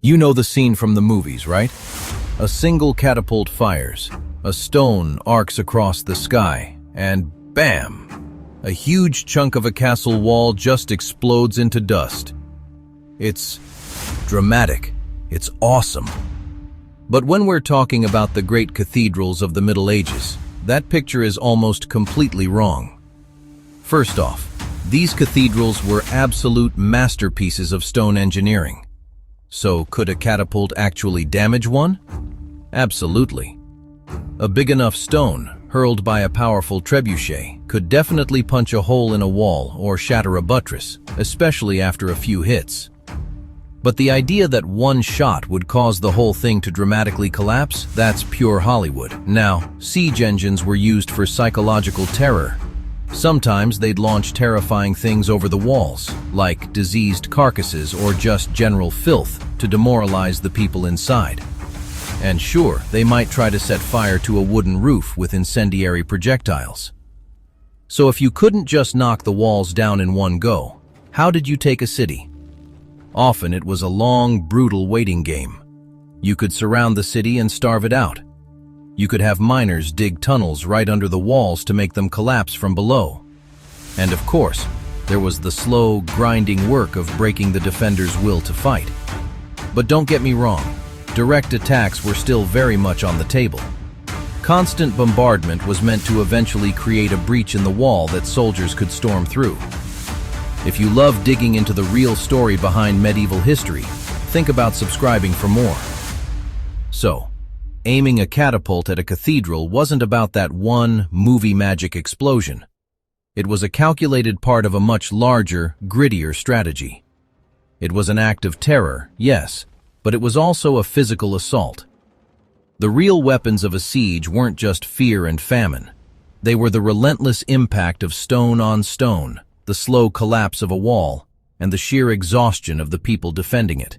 You know the scene from the movies, right? A single catapult fires, a stone arcs across the sky, and bam! A huge chunk of a castle wall just explodes into dust. It's dramatic. It's awesome. But when we're talking about the great cathedrals of the Middle Ages, that picture is almost completely wrong. First off, these cathedrals were absolute masterpieces of stone engineering. So could a catapult actually damage one? Absolutely. A big enough stone, hurled by a powerful trebuchet, could definitely punch a hole in a wall or shatter a buttress, especially after a few hits. But the idea that one shot would cause the whole thing to dramatically collapse, that's pure Hollywood. Now, siege engines were used for psychological terror. Sometimes they'd launch terrifying things over the walls, like diseased carcasses or just general filth, to demoralize the people inside. And sure, they might try to set fire to a wooden roof with incendiary projectiles. So if you couldn't just knock the walls down in one go, how did you take a city? Often it was a long, brutal waiting game. You could surround the city and starve it out. You could have miners dig tunnels right under the walls to make them collapse from below. And of course, there was the slow, grinding work of breaking the defenders' will to fight. But don't get me wrong, direct attacks were still very much on the table. Constant bombardment was meant to eventually create a breach in the wall that soldiers could storm through. If you love digging into the real story behind medieval history, think about subscribing for more. So, aiming a catapult at a cathedral wasn't about that one movie magic explosion. It was a calculated part of a much larger, grittier strategy. It was an act of terror, yes, but it was also a physical assault. The real weapons of a siege weren't just fear and famine. They were the relentless impact of stone on stone, the slow collapse of a wall, and the sheer exhaustion of the people defending it.